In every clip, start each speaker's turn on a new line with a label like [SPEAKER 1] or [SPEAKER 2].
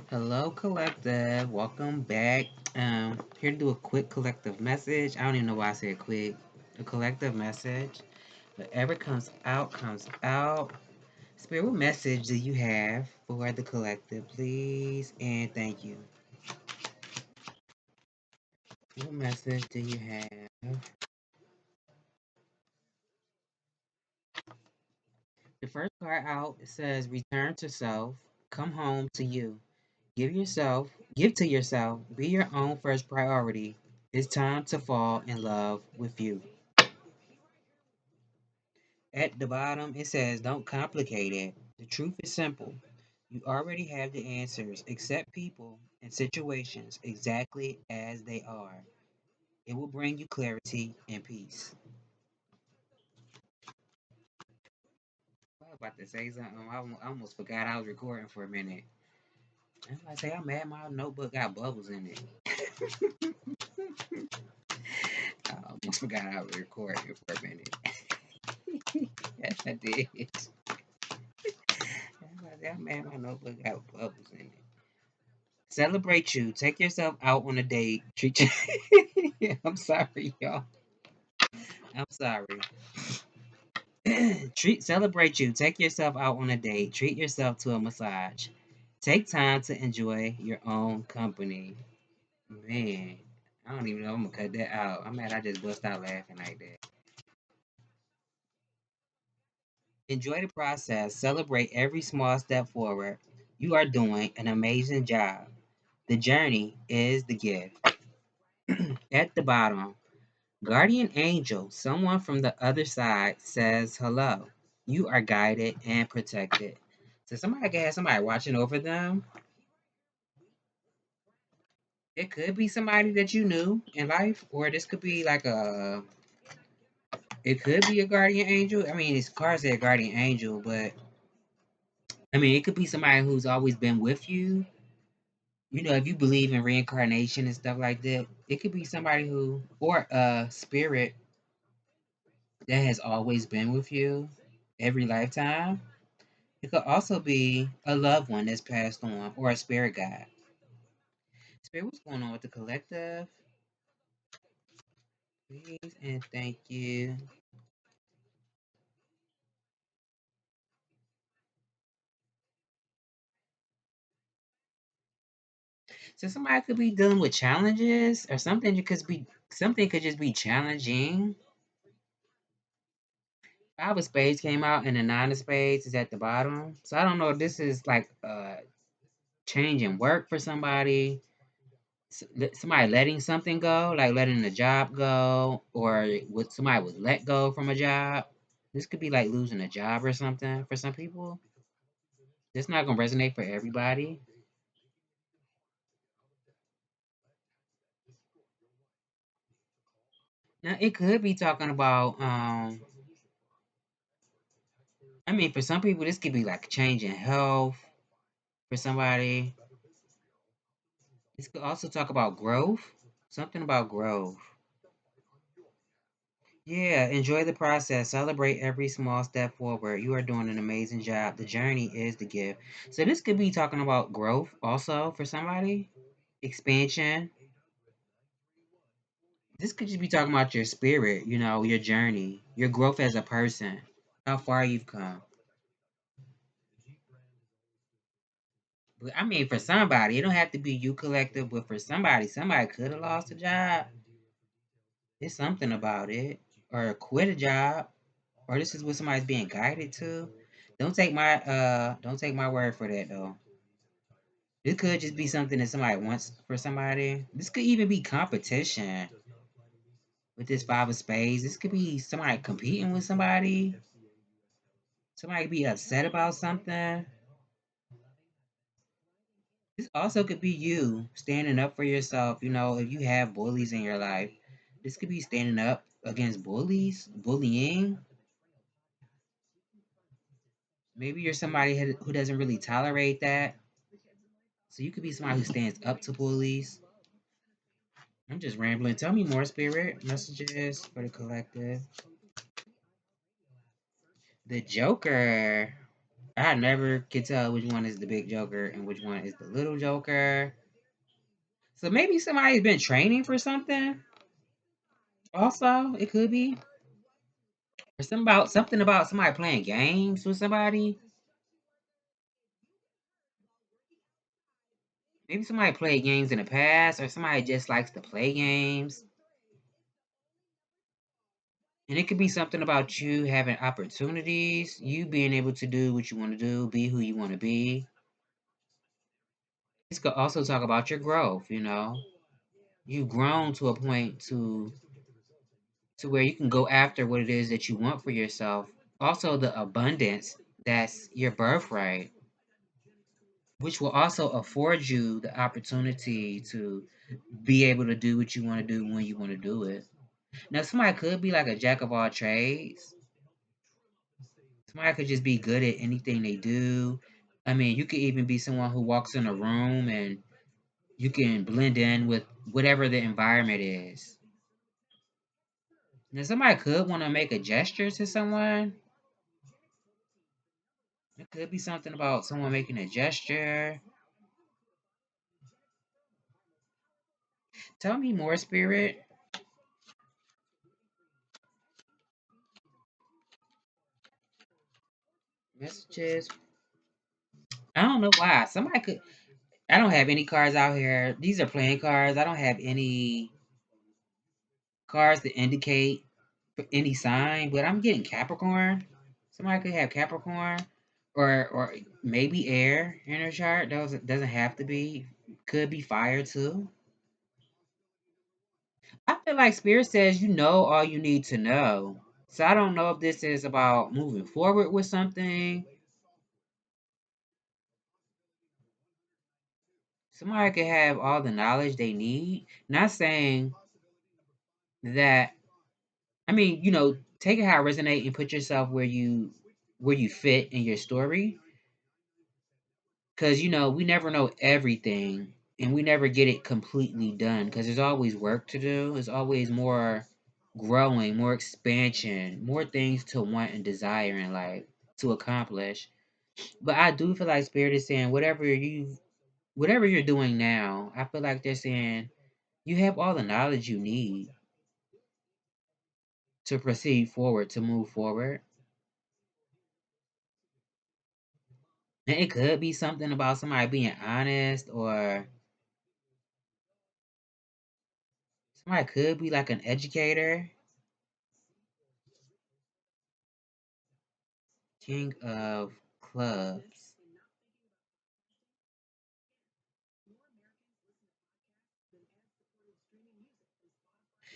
[SPEAKER 1] Hello, collective. Welcome back. Here to do a quick collective message. I don't even know why I said quick. A collective message. Whatever comes out, comes out. Spirit, what message do you have for the collective, please? And thank you. What message do you have? The first card out says, "Return to self. Come home to you. Give to yourself. Be your own first priority. It's time to fall in love with you." At the bottom, it says, "Don't complicate it. The truth is simple. You already have the answers. Accept people and situations exactly as they are. It will bring you clarity and peace." I was about to say something. I almost forgot I was recording for a minute. I was like, I'm mad my notebook got bubbles in it. I almost forgot I was recording for a minute. Yes, I did. I'm mad my notebook got bubbles in it. Celebrate you. Take yourself out on a date. Treat you. I'm sorry, y'all. I'm sorry. Celebrate you. Take yourself out on a date. Treat yourself to a massage. Take time to enjoy your own company. Man, I don't even know if I'm gonna cut that out. I'm mad I just bust out laughing like that. Enjoy the process. Celebrate every small step forward. You are doing an amazing job. The journey is the gift. At the bottom, guardian angel, someone from the other side, says hello. You are guided and protected. So somebody can have somebody watching over them. It could be somebody that you knew in life, or this could be like it could be a guardian angel. I mean, it's cards say guardian angel, but I mean, it could be somebody who's always been with you. You know, if you believe in reincarnation and stuff like that, it could be somebody who, or a spirit that has always been with you every lifetime. It could also be a loved one that's passed on or a spirit guide. Spirit, what's going on with the collective? Please and thank you. So somebody could be dealing with challenges or something could just be challenging. Five of Spades came out and the Nine of Spades is at the bottom. So I don't know if this is like change in work for somebody. Somebody letting something go, like letting the job go, or with somebody was let go from a job. This could be like losing a job or something for some people. It's not gonna resonate for everybody. Now it could be talking about I mean for some people this could be like change in health for somebody. This could also talk about growth. Something about growth. Yeah, enjoy the process. Celebrate every small step forward. You are doing an amazing job. The journey is the gift. So this could be talking about growth also for somebody. Expansion. This could just be talking about your spirit, you know, your journey, your growth as a person, how far you've come. But I mean, for somebody, it don't have to be you collective, but for somebody could have lost a job. It's something about it. Or quit a job. Or this is what somebody's being guided to. Don't take my word for that though. This could just be something that somebody wants for somebody. This could even be competition with this five of spades. This could be somebody competing with somebody. Somebody could be upset about something. This also could be you standing up for yourself. You know, if you have bullies in your life, this could be standing up against bullying. Maybe you're somebody who doesn't really tolerate that. So you could be somebody who stands up to bullies. I'm just rambling. Tell me more, spirit messages for the collective. The Joker. I never can tell which one is the big joker and which one is the little joker. So maybe somebody's been training for something. Also, it could be. Or something about somebody playing games with somebody. Maybe somebody played games in the past, or somebody just likes to play games. And it could be something about you having opportunities, you being able to do what you want to do, be who you want to be. This could also talk about your growth, you know. You've grown to a point to where you can go after what it is that you want for yourself. Also the abundance that's your birthright, which will also afford you the opportunity to be able to do what you want to do when you want to do it. Now somebody could be like a jack of all trades. Somebody could just be good at anything they do. I mean, you could even be someone who walks in a room and you can blend in with whatever the environment is. Now, somebody could want to make a gesture to someone. It could be something about someone making a gesture. Tell me more, Spirit. Messages. I don't know why. Somebody could. I don't have any cards out here. These are playing cards. I don't have any cards that indicate any sign, but I'm getting Capricorn. Somebody could have Capricorn, or maybe air in their chart. Those doesn't have to be. Could be fire too. I feel like Spirit says you know all you need to know. So I don't know if this is about moving forward with something. Somebody could have all the knowledge they need. Not saying that. I mean, you know, take it how it resonate and put yourself where you fit in your story. Because, you know, we never know everything and we never get it completely done because there's always work to do. There's always more growing, more expansion, more things to want and desire in life to accomplish. But I do feel like Spirit is saying whatever you're doing now, I feel like they're saying you have all the knowledge you need to proceed forward, to move forward. And it could be something about somebody being honest, or somebody could be like an educator. King of clubs.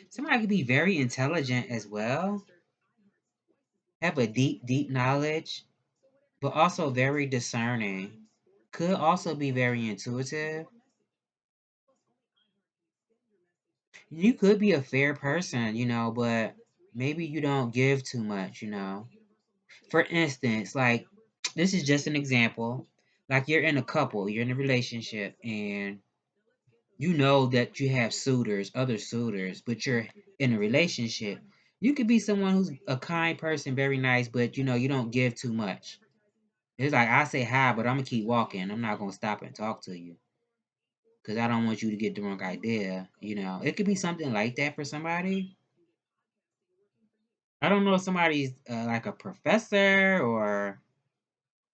[SPEAKER 1] Somebody could be very intelligent as well, have a deep, deep knowledge, but also very discerning. Could also be very intuitive. You could be a fair person, you know, but maybe you don't give too much, you know. For instance, like, this is just an example. Like, you're in a couple, you're in a relationship, and you know that you have suitors, other suitors, but you're in a relationship. You could be someone who's a kind person, very nice, but you know, you don't give too much. It's like I say hi, but I'm gonna keep walking. I'm not gonna stop and talk to you because I don't want you to get the wrong idea. You know, it could be something like that for somebody. I don't know if somebody's like a professor or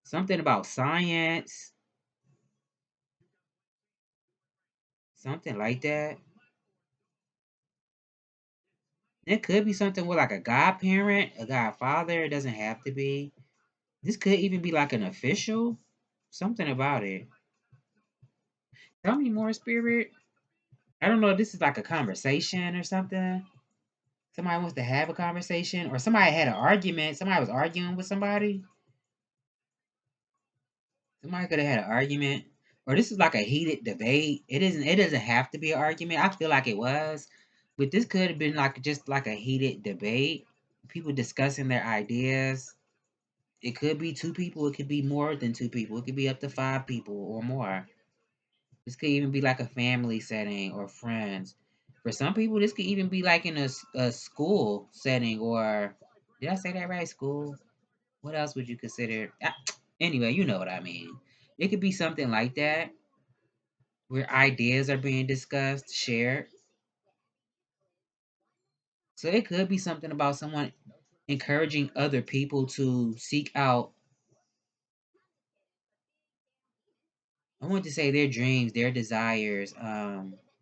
[SPEAKER 1] something about science, something like that. It could be something with like a godparent, a godfather. It doesn't have to be. This could even be like an official. Something about it. Tell me more, Spirit. I don't know if this is like a conversation or something. Somebody wants to have a conversation, or somebody had an argument. Somebody was arguing with somebody. Somebody could have had an argument. Or this is like a heated debate. It doesn't have to be an argument. I feel like it was. But this could have been like just like a heated debate. People discussing their ideas. It could be two people, it could be more than two people, it could be up to five people or more. This could even be like a family setting or friends. For some people, this could even be like in a school setting, or did I say that right? School. What else would you consider? Anyway, you know what I mean. It could be something like that, where ideas are being discussed, shared. So it could be something about someone encouraging other people to seek out, I want to say, their dreams, their desires,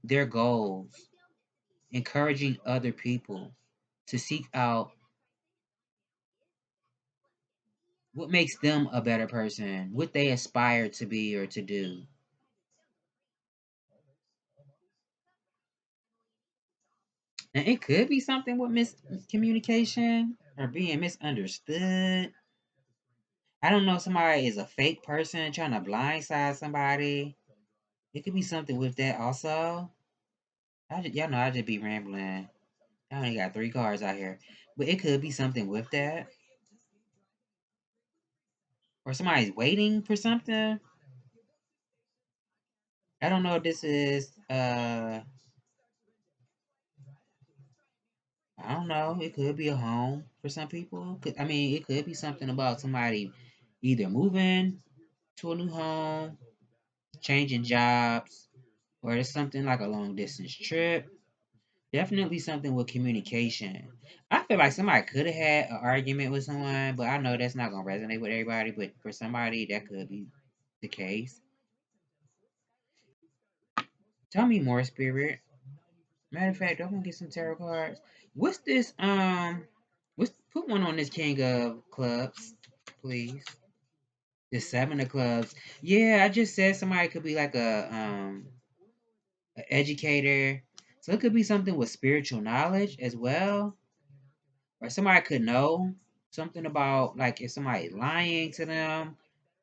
[SPEAKER 1] their goals, encouraging other people to seek out what makes them a better person, what they aspire to be or to do. And it could be something with miscommunication or being misunderstood. I don't know if somebody is a fake person trying to blindside somebody. It could be something with that also. Y'all know I just be rambling. I only got 3 cards out here. But it could be something with that. Or somebody's waiting for something. I don't know if this is I don't know. It could be a home for some people. I mean, it could be something about somebody either moving to a new home, changing jobs, or it's something like a long distance trip. Definitely something with communication. I feel like somebody could have had an argument with someone, but I know that's not gonna resonate with everybody. But for somebody, that could be the case. Tell me more, spirit. Matter of fact, I'm gonna get some tarot cards. What's this? What's put one on this King of Clubs, please. The 7 of Clubs. Yeah, I just said somebody could be like a educator. So it could be something with spiritual knowledge as well. Or somebody could know something about, like, if somebody lying to them,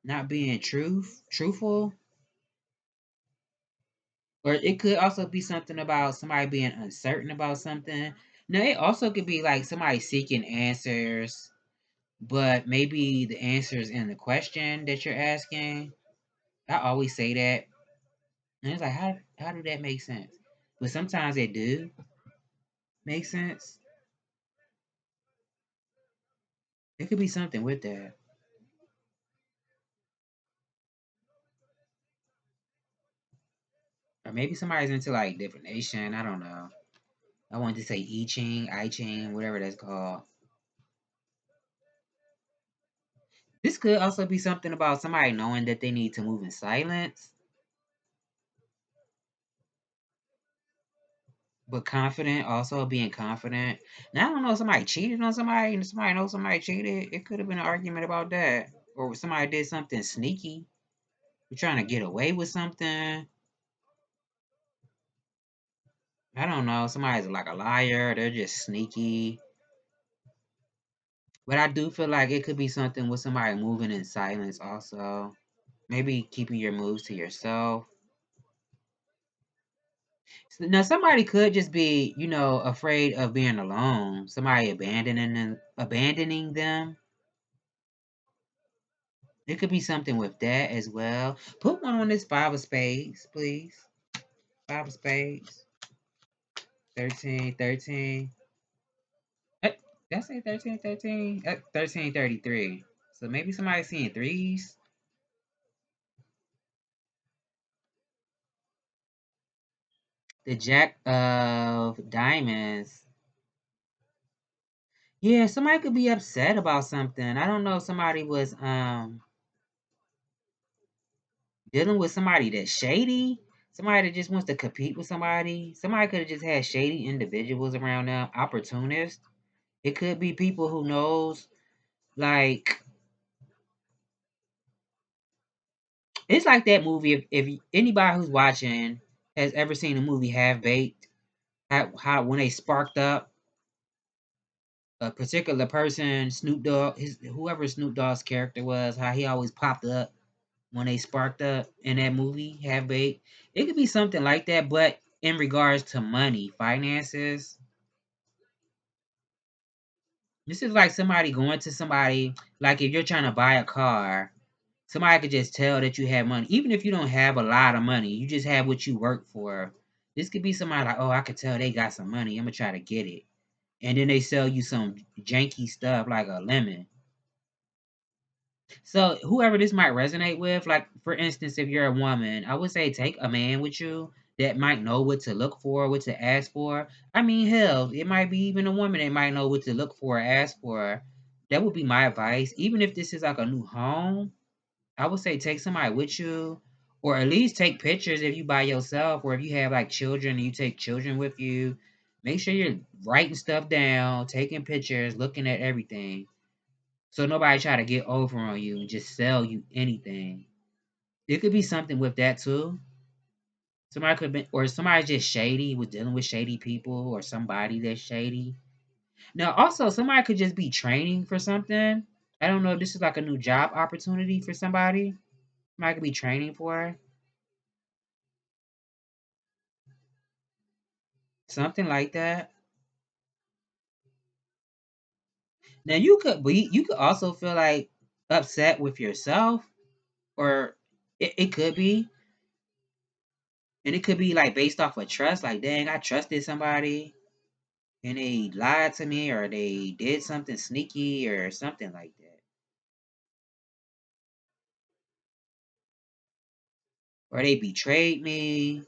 [SPEAKER 1] not being truthful. Or it could also be something about somebody being uncertain about something. Now, it also could be like somebody seeking answers, but maybe the answers in the question that you're asking. I always say that. And it's like, how do that make sense? But sometimes it do make sense. It could be something with that. Or maybe somebody's into like divination. I don't know. I wanted to say I Ching, I Ching, whatever that's called. This could also be something about somebody knowing that they need to move in silence, but confident, also being confident. Now, I don't know if somebody cheated on somebody and somebody knows somebody cheated. It could have been an argument about that. Or somebody did something sneaky. You're trying to get away with something. I don't know. Somebody's like a liar. They're just sneaky. But I do feel like it could be something with somebody moving in silence also. Maybe keeping your moves to yourself. Now, somebody could just be, afraid of being alone. Somebody abandoning them. It could be something with that as well. Put one on this 5 of spades, please. 5 of spades. 13, 13. Did I say 13, 13? 1333. So maybe somebody's seeing threes. The Jack of Diamonds. Yeah, somebody could be upset about something. I don't know if somebody was dealing with somebody that's shady, somebody that just wants to compete with somebody. Somebody could have just had shady individuals around them, opportunists. It could be people who knows, like, it's like that movie. If anybody who's watching has ever seen the movie Half Baked, how when they sparked up a particular person, Snoop Dogg, whoever Snoop Dogg's character was, how he always popped up when they sparked up in that movie, Half Baked. It could be something like that, but in regards to money, finances. This is like somebody going to somebody, like if you're trying to buy a car, somebody could just tell that you have money. Even if you don't have a lot of money, you just have what you work for. This could be somebody like, oh, I could tell they got some money. I'm going to try to get it. And then they sell you some janky stuff like a lemon. So whoever this might resonate with, like for instance, if you're a woman, I would say take a man with you that might know what to look for, what to ask for. I mean, hell, it might be even a woman that might know what to look for, ask for. That would be my advice. Even if this is like a new home, I would say take somebody with you, or at least take pictures if you by yourself, or if you have like children and you take children with you. Make sure you're writing stuff down, taking pictures, looking at everything. So nobody try to get over on you and just sell you anything. It could be something with that too. Somebody could be, or somebody just shady, was dealing with shady people, or somebody that's shady. Now, also, somebody could just be training for something. I don't know if this is like a new job opportunity for somebody. Somebody could be training for something like that. Now, you could also feel like upset with yourself, or it could be, and it could be like based off of trust. Like, dang, I trusted somebody and they lied to me, or they did something sneaky or something like that, or they betrayed me.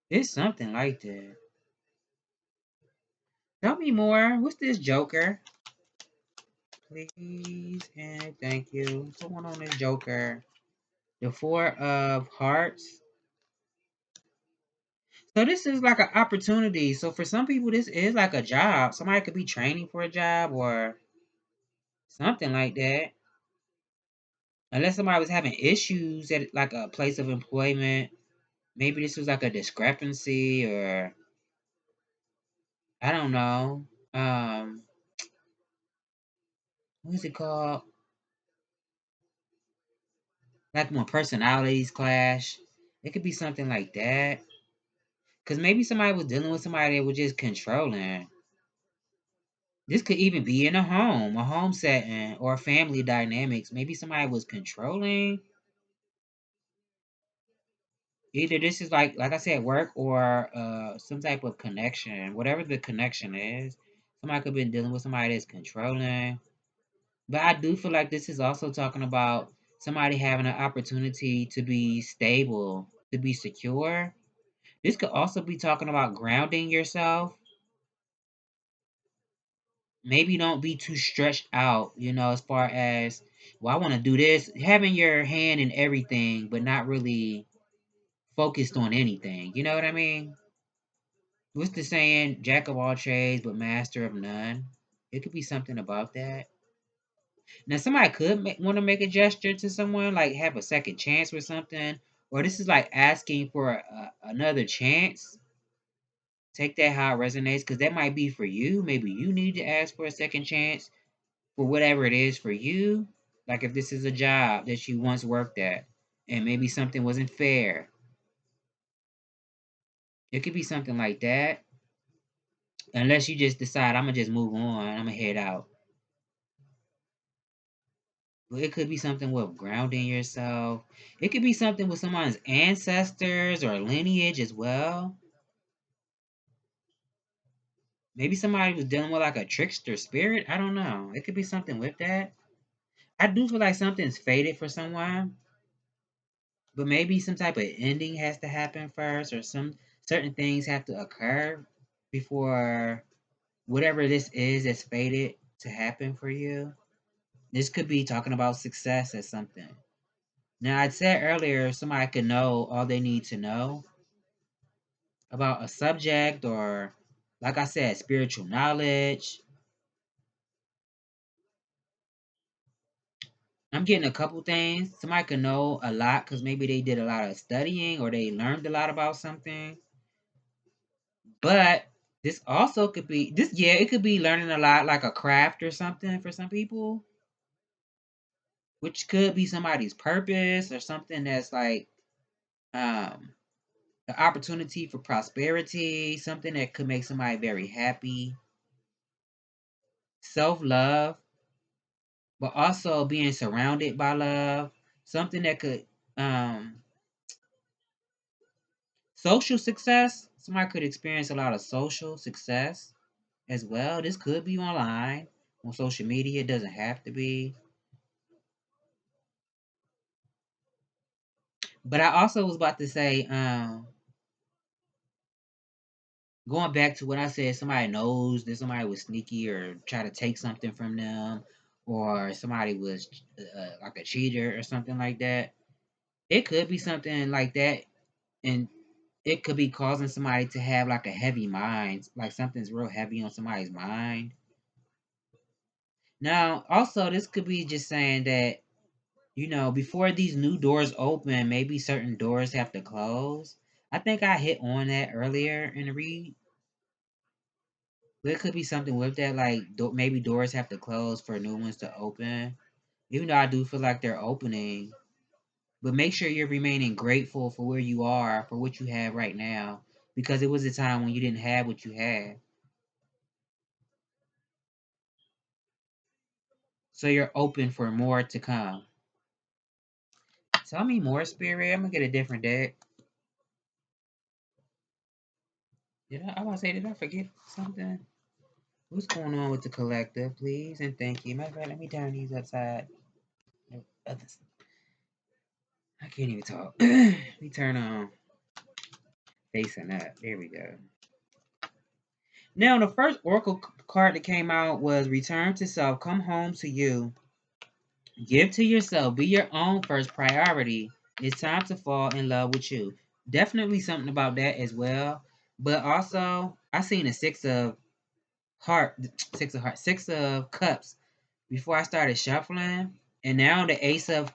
[SPEAKER 1] It's something like that. Tell me more. What's this Joker? Please and thank you. What's going on this Joker? The Four of Hearts. So this is like an opportunity. So for some people, this is like a job. Somebody could be training for a job or something like that. Unless somebody was having issues at like a place of employment, maybe this was like a discrepancy, or I don't know. What's it called? Like when personalities clash. It could be something like that. Cause maybe somebody was dealing with somebody that was just controlling. This could even be in a home setting, or family dynamics. Maybe somebody was controlling. Either this is like I said, work, or some type of connection. Whatever the connection is, somebody could have been dealing with somebody that's controlling. But I do feel like this is also talking about somebody having an opportunity to be stable, to be secure. This could also be talking about grounding yourself. Maybe don't be too stretched out, as far as, well, I want to do this. Having your hand in everything, but not really focused on anything. You know what I mean? What's the saying? Jack of all trades, but master of none. It could be something about that. Now, somebody could want to make a gesture to someone, like have a second chance or something, or this is like asking for another chance. Take that how it resonates, because that might be for you. Maybe you need to ask for a second chance for whatever it is for you. Like if this is a job that you once worked at, and maybe something wasn't fair, it could be something like that. Unless you just decide, I'm gonna just move on, I'm gonna head out. But it could be something with grounding yourself. It could be something with someone's ancestors or lineage as well. Maybe somebody was dealing with like a trickster spirit. I don't know. It could be something with that. I do feel like something's fated for someone, but maybe some type of ending has to happen first, or some certain things have to occur before whatever this is that's fated to happen for you. This could be talking about success or something. Now, I said earlier, somebody could know all they need to know about a subject, or, like I said, spiritual knowledge. I'm getting a couple things. Somebody could know a lot because maybe they did a lot of studying, or they learned a lot about something. But this also could be this, yeah, it could be learning a lot like a craft or something for some people, which could be somebody's purpose, or something that's like um an opportunity for prosperity, something that could make somebody very happy. Self-love, but also being surrounded by love, something that could um social success. Somebody could experience a lot of social success as well. This could be online. on social media. It doesn't have to be. But I also was about to say, going back to what I said, somebody knows that somebody was sneaky or try to take something from them, or somebody was like a cheater or something like that. It could be something like that, and it could be causing somebody to have like a heavy mind, like something's real heavy on somebody's mind. Now, also, this could be just saying that, before these new doors open, maybe certain doors have to close. I think I hit on that earlier in the read. There could be something with that, like maybe doors have to close for new ones to open. Even though I do feel like they're opening, but make sure you're remaining grateful for where you are, for what you have right now, because it was a time when you didn't have what you had. So you're open for more to come. Tell me more, Spirit. I'm gonna get a different deck. I want to say, did I forget something? What's going on with the collective, please? And thank you. Matter of fact, let me turn these upside. No, others. I can't even talk. Let me turn on facing up. There we go. Now, the first oracle card that came out was Return to Self, Come Home to You. Give to yourself, be your own first priority. It's time to fall in love with you. Definitely something about that as well. But also, I seen a six of cups before I started shuffling. And now the ace of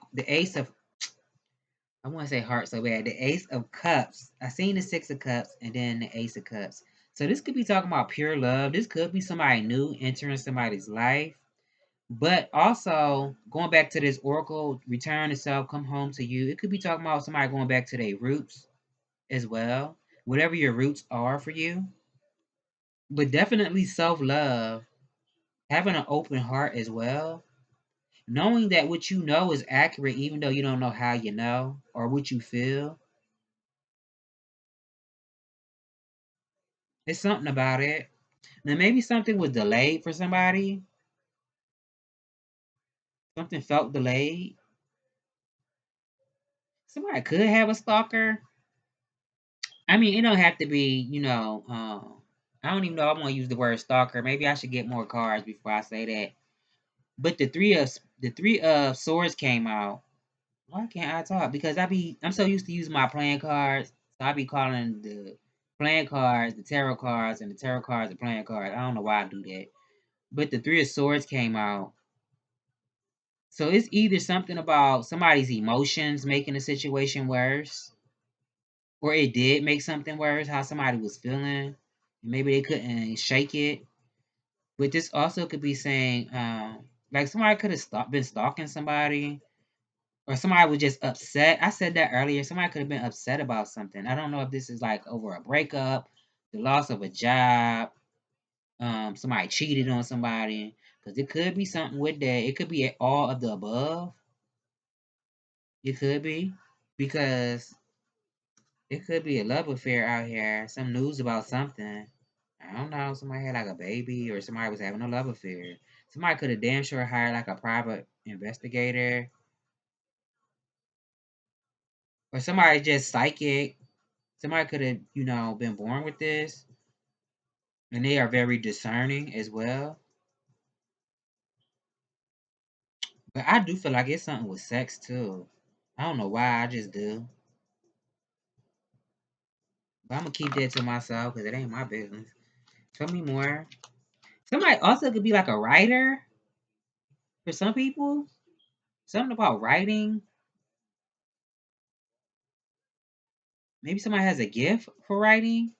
[SPEAKER 1] I want to say heart so bad. The Ace of Cups. I seen the Six of Cups and then the Ace of Cups. So this could be talking about pure love. This could be somebody new entering somebody's life. But also going back to this Oracle, return to self, come home to you. It could be talking about somebody going back to their roots as well. Whatever your roots are for you. But definitely self-love. Having an open heart as well. Knowing that what you know is accurate even though you don't know how you know or what you feel. It's something about it. Now maybe something was delayed for somebody. Something felt delayed. Somebody could have a stalker. I mean, it don't have to be, I don't even know if I'm gonna use the word stalker. Maybe I should get more cards before I say that. But the three of swords came out. Why can't I talk? Because I'm so used to using my playing cards. So I be calling the playing cards the tarot cards and the tarot cards the playing cards. I don't know why I do that. But the three of swords came out. So it's either something about somebody's emotions making the situation worse, or it did make something worse, how somebody was feeling. Maybe they couldn't shake it. But this also could be saying, like somebody could have been stalking somebody, or somebody was just upset. I said that earlier. Somebody could have been upset about something. I don't know if this is like over a breakup, the loss of a job, somebody cheated on somebody, because it could be something with that. It could be all of the above. It could be. Because it could be a love affair out here. Some news about something. I don't know. Somebody had like a baby, or somebody was having a love affair. Somebody could have damn sure hired like a private investigator, or somebody just psychic. Somebody could have, been born with this, and they are very discerning as well. But I do feel like it's something with sex too. I don't know why. I just do. But I'm gonna keep that to myself because it ain't my business. Tell me more. Somebody also could be like a writer for some people. Something about writing. Maybe somebody has a gift for writing.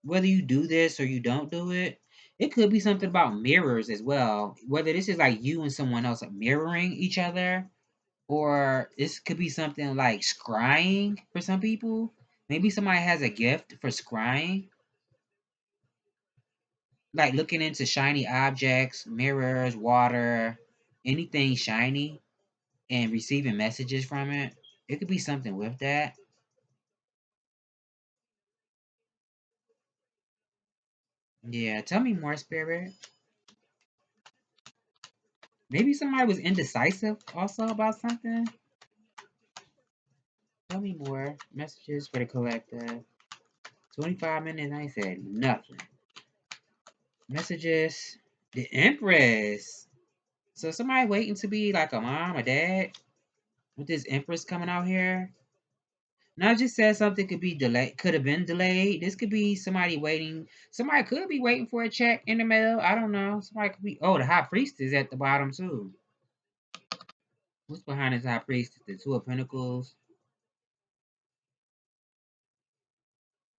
[SPEAKER 1] Whether you do this or you don't do it. It could be something about mirrors as well. Whether this is like you and someone else mirroring each other, or this could be something like scrying for some people. Maybe somebody has a gift for scrying, like looking into shiny objects, mirrors, water, anything shiny, and receiving messages from it. It could be something with that. Yeah, tell me more, Spirit. Maybe somebody was indecisive also about something. Tell me more. Messages for the collective. 25 minutes, I ain't said nothing. Messages. The Empress. So somebody waiting to be like a mom or dad with this Empress coming out here. Now I just said something could be delayed, could have been delayed. This could be somebody waiting. Somebody could be waiting for a check in the mail. I don't know. Somebody could be. Oh, the High Priestess at the bottom too. What's behind this High Priestess? The Two of Pentacles.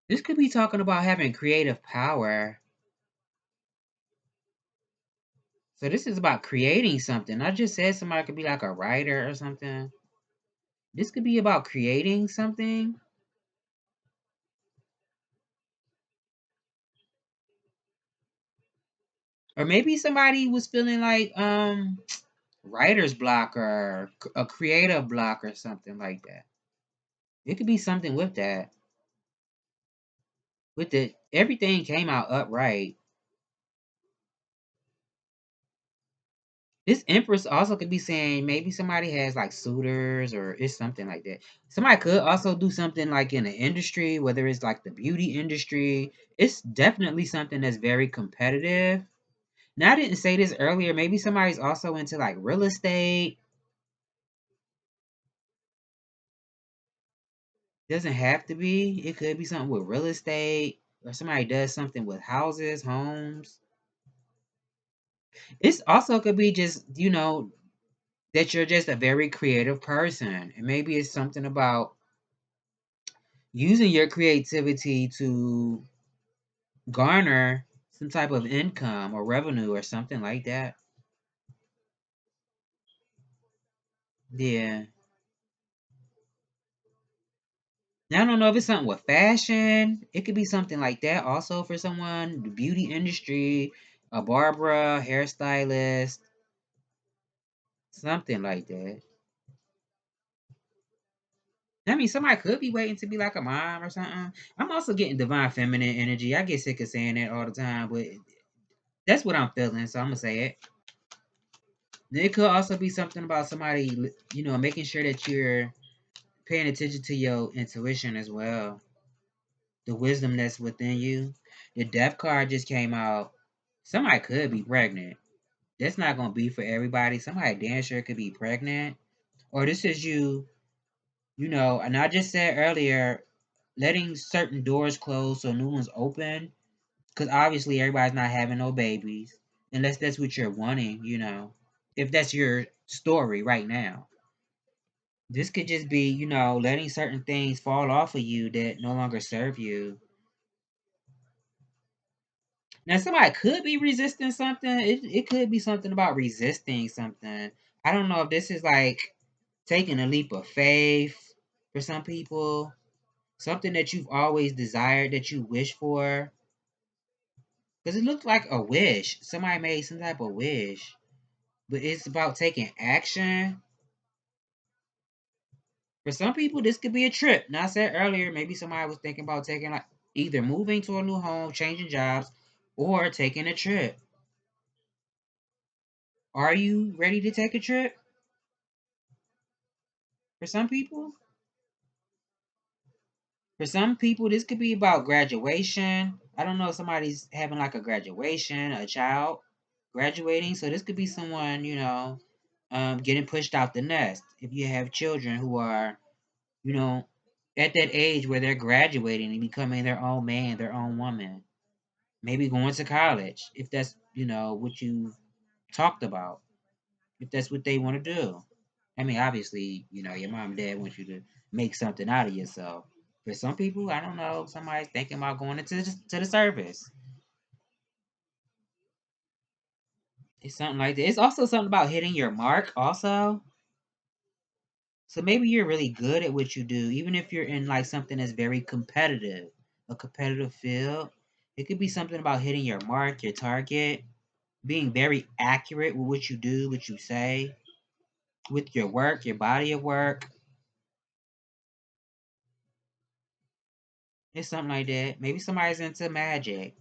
[SPEAKER 1] This could be talking about having creative power. So this is about creating something. I just said somebody could be like a writer or something. This could be about creating something. Or maybe somebody was feeling like writer's block or a creative block or something like that. It could be something with that. With the everything came out upright. This Empress also could be saying maybe somebody has like suitors or it's something like that. Somebody could also do something like in the industry, whether it's like the beauty industry. It's definitely something that's very competitive. Now, I didn't say this earlier. Maybe somebody's also into like real estate. Doesn't have to be. It could be something with real estate or somebody does something with houses, homes. It's also could be just, that you're just a very creative person. And maybe it's something about using your creativity to garner some type of income or revenue or something like that. Yeah. Now, I don't know if it's something with fashion. It could be something like that also for someone, the beauty industry, a barber, hairstylist, something like that. I mean, somebody could be waiting to be like a mom or something. I'm also getting divine feminine energy. I get sick of saying that all the time, but that's what I'm feeling, so I'm gonna say it. It could also be something about somebody, making sure that you're paying attention to your intuition as well, the wisdom that's within you. The death card just came out. Somebody could be pregnant. That's not gonna be for everybody. Somebody damn sure could be pregnant. Or this is you, and I just said earlier, letting certain doors close so new ones open. Because obviously everybody's not having no babies. Unless that's what you're wanting, if that's your story right now. This could just be, letting certain things fall off of you that no longer serve you. Now, somebody could be resisting something. It could be something about resisting something. I don't know if this is like taking a leap of faith for some people, something that you've always desired that you wish for. Because it looks like a wish. Somebody made some type of wish, but it's about taking action. For some people, this could be a trip. Now, I said earlier, maybe somebody was thinking about taking like either moving to a new home, changing jobs, or taking a trip. Are you ready to take a trip? For some people, this could be about graduation. I don't know if somebody's having like a graduation, a child graduating. So this could be someone, getting pushed out the nest. If you have children who are, you know, at that age where they're graduating and becoming their own man, their own woman, maybe going to college, if that's, what you've talked about, if that's what they want to do. I mean, obviously, your mom and dad want you to make something out of yourself. For some people, I don't know, somebody's thinking about going into to the service. It's something like that. It's also something about hitting your mark, also. So maybe you're really good at what you do, even if you're in like something that's very competitive, a competitive field. It could be something about hitting your mark, your target, being very accurate with what you do, what you say, with your work, your body of work. It's something like that. Maybe somebody's into magic.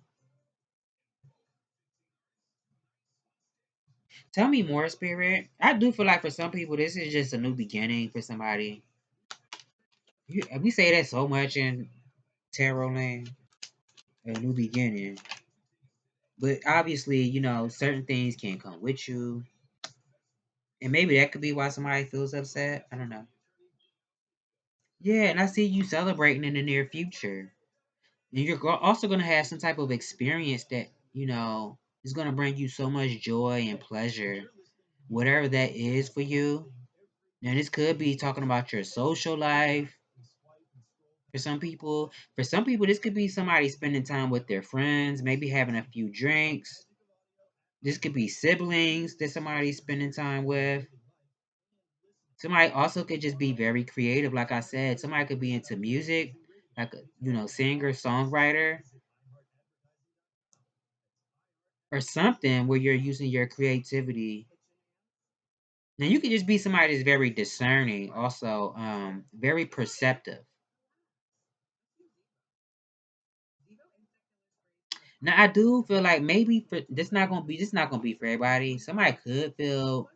[SPEAKER 1] Tell me more, Spirit. I do feel like for some people, this is just a new beginning for somebody. We say that so much in tarot land, a new beginning. But obviously, certain things can come with you. And maybe that could be why somebody feels upset. I don't know. Yeah, and I see you celebrating in the near future. And you're also going to have some type of experience that, is going to bring you so much joy and pleasure, whatever that is for you. Now, this could be talking about your social life for some people. For some people, this could be somebody spending time with their friends, maybe having a few drinks. This could be siblings that somebody's spending time with. Somebody also could just be very creative, like I said. Somebody could be into music, like a singer, songwriter, or something where you're using your creativity. Now you could just be somebody that's very discerning, also very perceptive. Now I do feel like maybe for this not gonna be for everybody. Somebody could feel,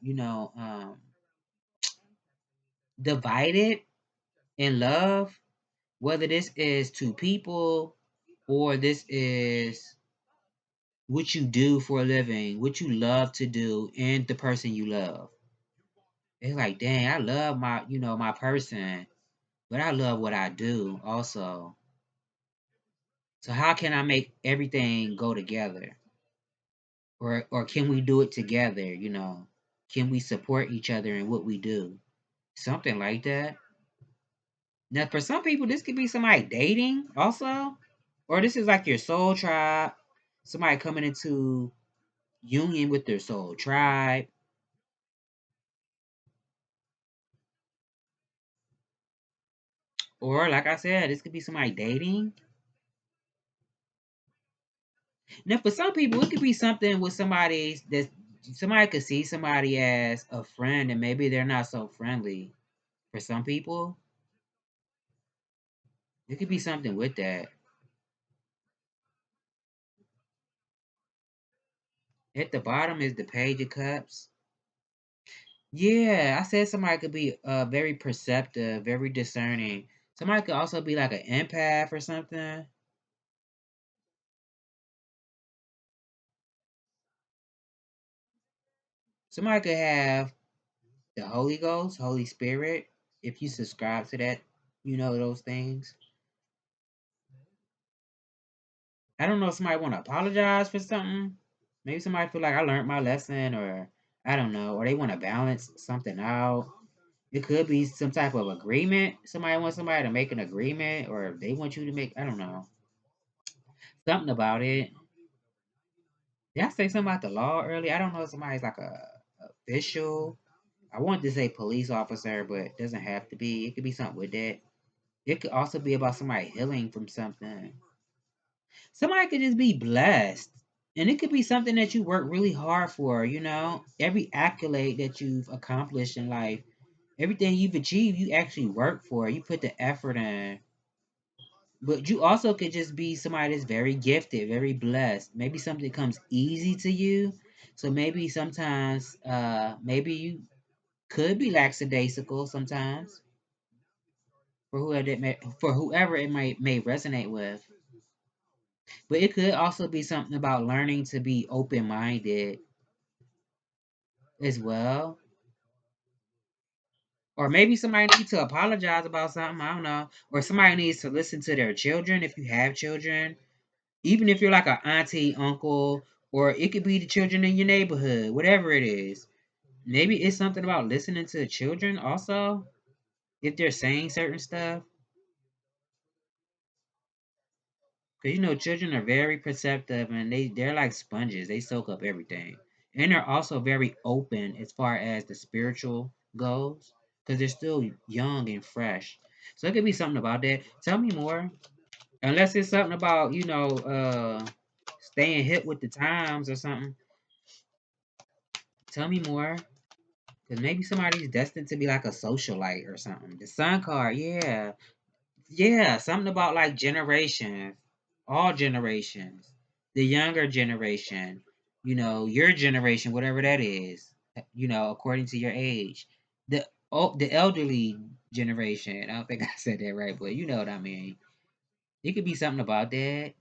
[SPEAKER 1] divided in love, whether this is to people or this is what you do for a living, what you love to do, and the person you love. It's like, dang, I love my person, but I love what I do also. So how can I make everything go together? Or can we do it together? Can we support each other in what we do? Something like that. Now, for some people, this could be somebody dating also, or this is like your soul tribe, somebody coming into union with their soul tribe, or like I said, this could be somebody dating. Now, for some people, it could be something with somebody could see somebody as a friend, and maybe they're not so friendly. For some people, it could be something with that. At the bottom is the Page of Cups. Yeah, I said somebody could be very perceptive, very discerning. Somebody could also be like an empath or something. Somebody could have the Holy Ghost, Holy Spirit, if you subscribe to that, those things. I don't know if somebody want to apologize for something. Maybe somebody feel like I learned my lesson, or I don't know, or they want to balance something out. It could be some type of agreement. Somebody wants somebody to make an agreement, or they want you to make, I don't know, something about it. Did I say something about the law earlier? I don't know if somebody's like a official. I wanted to say police officer, but it doesn't have to be. It could be something with that. It could also be about somebody healing from something. Somebody could just be blessed. And it could be something that you work really hard for. Every accolade that you've accomplished in life, everything you've achieved, you actually work for. You put the effort in. But you also could just be somebody that's very gifted, very blessed. Maybe something comes easy to you. So maybe sometimes, maybe you could be lackadaisical sometimes for whoever it may resonate with. But it could also be something about learning to be open minded as well. Or maybe somebody needs to apologize about something. I don't know. Or somebody needs to listen to their children if you have children. Even if you're like an auntie, uncle, or it could be the children in your neighborhood, whatever it is. Maybe it's something about listening to children also, if they're saying certain stuff. Because children are very perceptive and they're like sponges. They soak up everything. And they're also very open as far as the spiritual goes. Because they're still young and fresh. So it could be something about that. Tell me more. Unless it's something about, staying hip with the times or something. Tell me more. Because maybe somebody's destined to be like a socialite or something. The sun card, yeah. Yeah, something about like generations, all generations, the younger generation, your generation, whatever that is. according to your age. The elderly generation. I don't think I said that right, but you know what I mean. It could be something about that.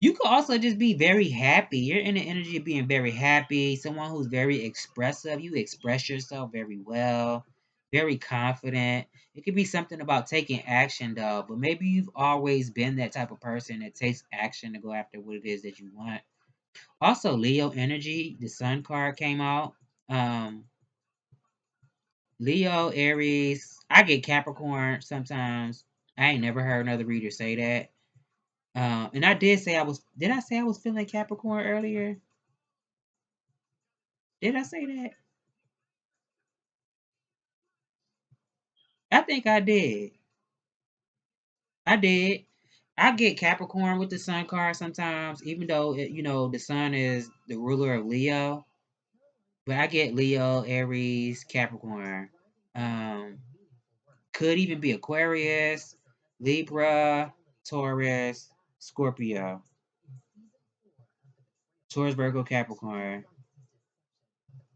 [SPEAKER 1] You could also just be very happy. You're in the energy of being very happy. Someone who's very expressive. You express yourself very well, very confident. It could be something about taking action, though. But maybe you've always been that type of person that takes action to go after what it is that you want. Also, Leo energy. The Sun card came out. Um, Leo, Aries. I get Capricorn sometimes. I ain't never heard another reader say that. And I did say I was. Did I say I was feeling Capricorn earlier? Did I say that? I think I did. I did. I get Capricorn with the Sun card sometimes, even though the Sun is the ruler of Leo. But I get Leo, Aries, Capricorn. Um, could even be Aquarius, Libra, Taurus, Scorpio, Taurus, Virgo, Capricorn.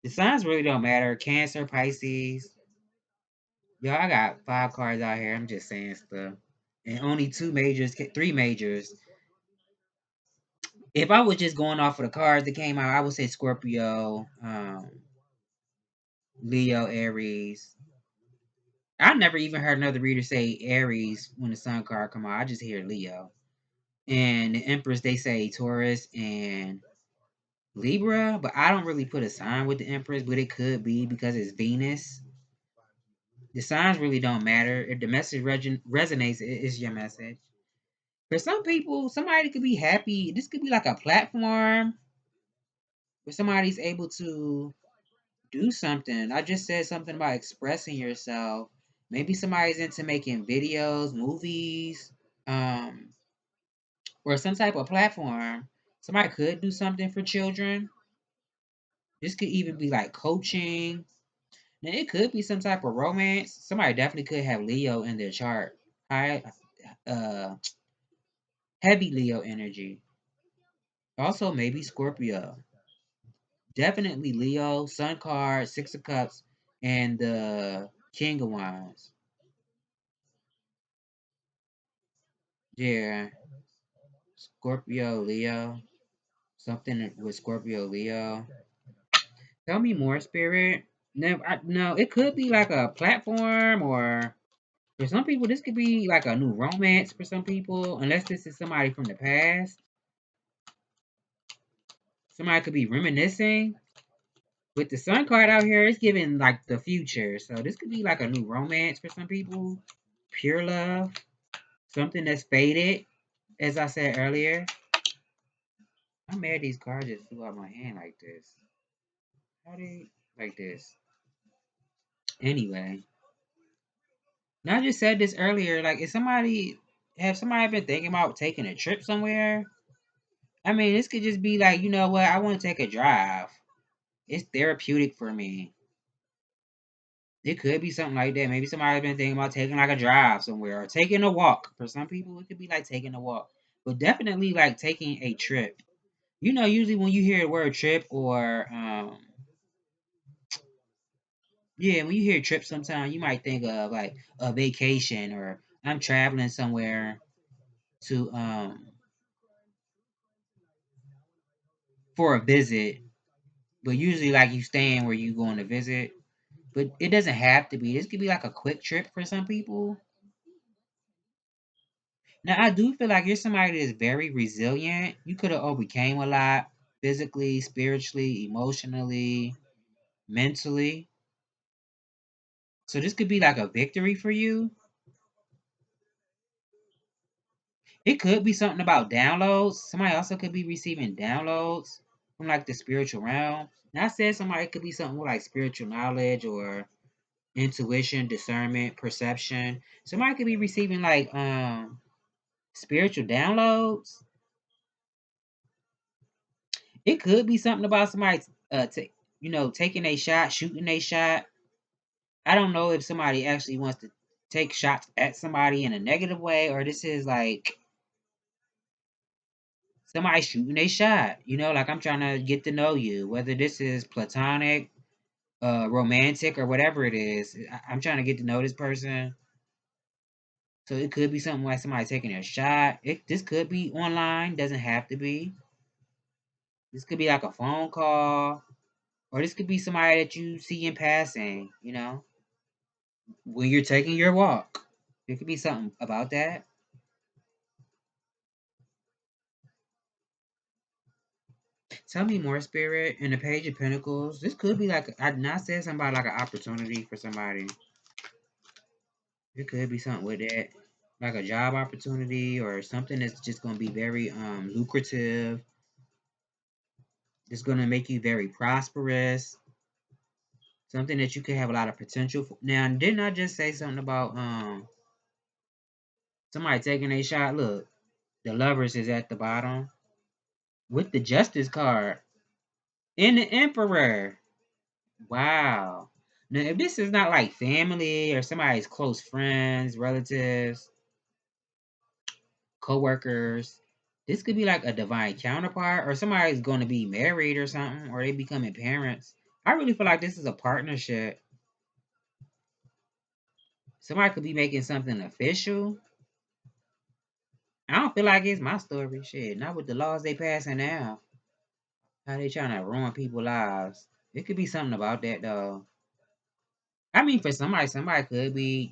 [SPEAKER 1] The signs really don't matter. Cancer, Pisces. Yo, I got 5 cards out here. I'm just saying stuff. And only 2 majors, 3 majors. If I was just going off of the cards that came out, I would say Scorpio, Leo, Aries. I never even heard another reader say Aries when the Sun card come out. I just hear Leo. And the Empress, they say Taurus and Libra, but I don't really put a sign with the Empress, but it could be because it's Venus. The signs really don't matter. If the message resonates, it is your message. For some people, somebody could be happy. This could be like a platform where somebody's able to do something. I just said something about expressing yourself. Maybe somebody's into making videos, movies, um, or some type of platform. Somebody could do something for children. This could even be like coaching. Now it could be some type of romance. Somebody definitely could have Leo in their chart. High, uh, heavy Leo energy. Also, maybe Scorpio. Definitely Leo, Sun card, Six of Cups, and the King of Wands. Yeah, Scorpio, Leo. Something with Scorpio, Leo. Tell me more, Spirit. No, it could be like a platform, or for some people, this could be like a new romance for some people, unless this is somebody from the past. Somebody could be reminiscing. With the Sun card out here, it's giving like the future. So this could be like a new romance for some people. Pure love. Something that's faded, as I said earlier. I'm mad these cards just flew out my hand like this. How they like this? Anyway, now I just said this earlier. Like, if somebody have somebody been thinking about taking a trip somewhere? I mean, this could just be like, you know what? I want to take a drive. It's therapeutic for me. It could be something like that. Maybe somebody's been thinking about taking like a drive somewhere or taking a walk. For some people, it could be like taking a walk, but definitely like taking a trip. Usually when you hear the word trip or yeah, when you hear trip, sometimes you might think of like a vacation or I'm traveling somewhere to for a visit. But usually like you staying where you going to visit. But it doesn't have to be. This could be like a quick trip for some people. Now I do feel like you're somebody that's very resilient. You could have overcame a lot physically, spiritually, emotionally, mentally. So this could be like a victory for you. It could be something about downloads. Somebody also could be receiving downloads from like the spiritual realm. Now I said somebody could be something with like spiritual knowledge or intuition, discernment, perception. Somebody could be receiving like spiritual downloads. It could be something about somebody taking a shot, shooting a shot. I don't know if somebody actually wants to take shots at somebody in a negative way, or this is like somebody shooting a shot. Like I'm trying to get to know you, whether this is platonic, romantic or whatever it is. I'm trying to get to know this person. So it could be something like somebody taking a shot. This could be online, doesn't have to be. This could be like a phone call, or this could be somebody that you see in passing, when you're taking your walk. There could be something about that. Tell me more, Spirit. In the Page of Pentacles, this could be like, I not said something about like an opportunity for somebody. It could be something with that, like a job opportunity or something that's just going to be very lucrative. It's going to make you very prosperous. Something that you could have a lot of potential for. Now, didn't I just say something about somebody taking a shot? Look, the Lovers is at the bottom with the Justice card and the Emperor. Wow. Now, if this is not like family or somebody's close friends, relatives, co-workers, this could be like a divine counterpart, or somebody's going to be married or something, or they becoming parents. I really feel like this is a partnership. Somebody could be making something official. I don't feel like it's my story. Shit, not with the laws they passing now. How they trying to ruin people's lives. It could be something about that though. I mean, for somebody could be,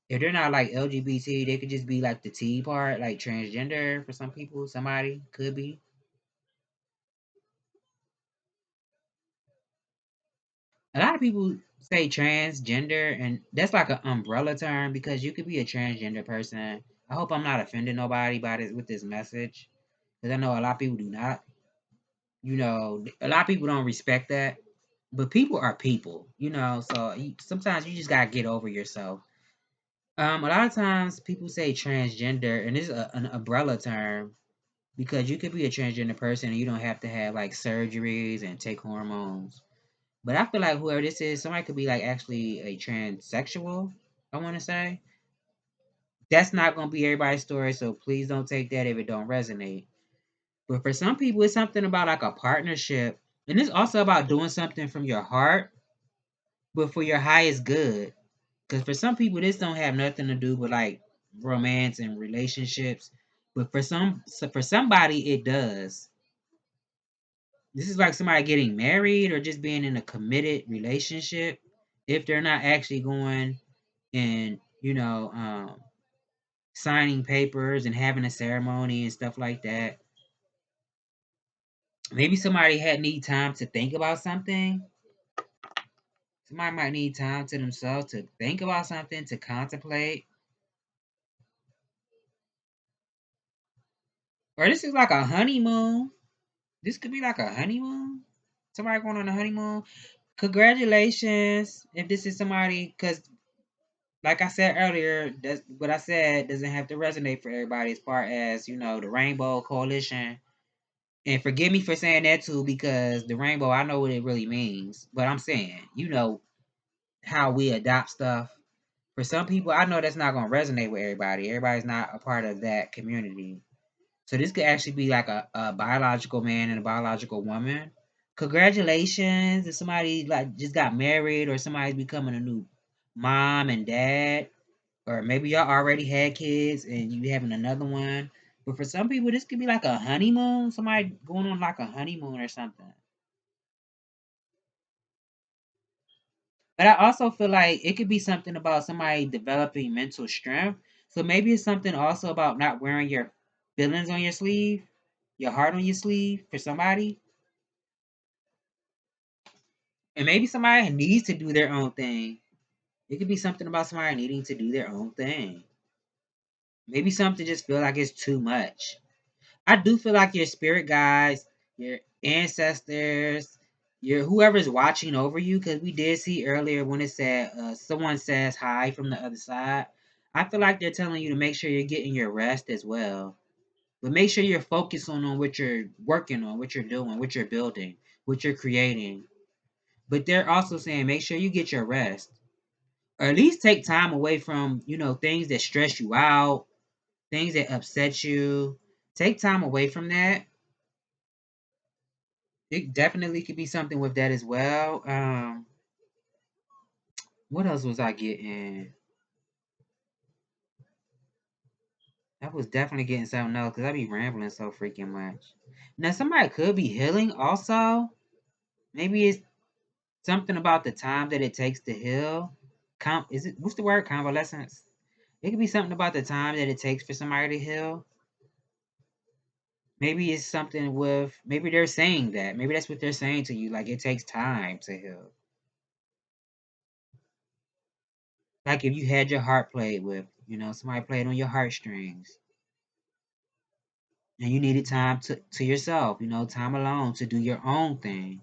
[SPEAKER 1] if they're not like LGBT, they could just be like the T part, like transgender for some people. Somebody could be. A lot of people say transgender, and that's like an umbrella term because you could be a transgender person. I hope I'm not offending nobody by this with this message, because I know a lot of people do not. A lot of people don't respect that, but people are people. So sometimes you just gotta get over yourself. A lot of times people say transgender, and it's an umbrella term because you could be a transgender person and you don't have to have like surgeries and take hormones. But I feel like whoever this is, somebody could be like actually a transsexual. I want to say that's not gonna be everybody's story, so please don't take that if it don't resonate. But for some people, it's something about like a partnership, and it's also about doing something from your heart, but for your highest good. Because for some people, this don't have nothing to do with like romance and relationships, but for somebody, it does. This is like somebody getting married or just being in a committed relationship. If they're not actually going and signing papers and having a ceremony and stuff like that. Maybe somebody had need time to think about something. Somebody might need time to themselves to think about something, to contemplate. Or this is like a honeymoon. This could be like a honeymoon. Somebody going on a honeymoon. Congratulations if this is somebody, because like I said earlier, that's what I said doesn't have to resonate for everybody as far as, the Rainbow Coalition. And forgive me for saying that too, because the rainbow, I know what it really means. But I'm saying, how we adopt stuff. For some people, I know that's not going to resonate with everybody. Everybody's not a part of that community. So this could actually be like a biological man and a biological woman. Congratulations if somebody like just got married or somebody's becoming a new mom and dad. Or maybe y'all already had kids and you having another one. But for some people, this could be like a honeymoon. Somebody going on like a honeymoon or something. But I also feel like it could be something about somebody developing mental strength. So maybe it's something also about not wearing your feelings on your sleeve, your heart on your sleeve for somebody. And maybe somebody needs to do their own thing. It could be something about somebody needing to do their own thing. Maybe something just feel like it's too much. I do feel like your spirit guides, your ancestors, your whoever's watching over you, because we did see earlier when it said someone says hi from the other side. I feel like they're telling you to make sure you're getting your rest as well. But make sure you're focused on what you're working on, what you're doing, what you're building, what you're creating. But they're also saying make sure you get your rest. Or at least take time away from, things that stress you out, things that upset you. Take time away from that It definitely could be something with that as well. What else was I getting? I was definitely getting something else because I be rambling so freaking much. Now somebody could be healing also. Maybe it's something about the time that it takes to heal. Is it what's the word? Convalescence. It could be something about the time that it takes for somebody to heal. Maybe it's something with maybe they're saying that. Maybe that's what they're saying to you. Like it takes time to heal. Like if you had your heart played with, somebody played on your heartstrings and you needed time to yourself, time alone to do your own thing.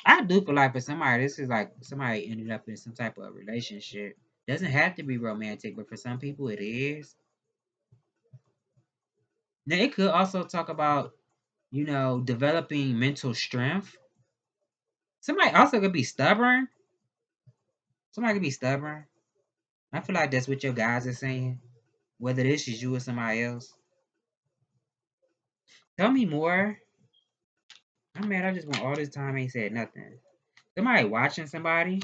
[SPEAKER 1] I do feel like for somebody, this is like somebody ended up in some type of relationship. Doesn't have to be romantic, but for some people it is. Now it could also talk about, developing mental strength. Somebody also could be stubborn. Somebody could be stubborn. I feel like that's what your guys are saying. Whether this is you or somebody else. Tell me more. I'm mad. I just went all this time ain't said nothing. Somebody watching somebody.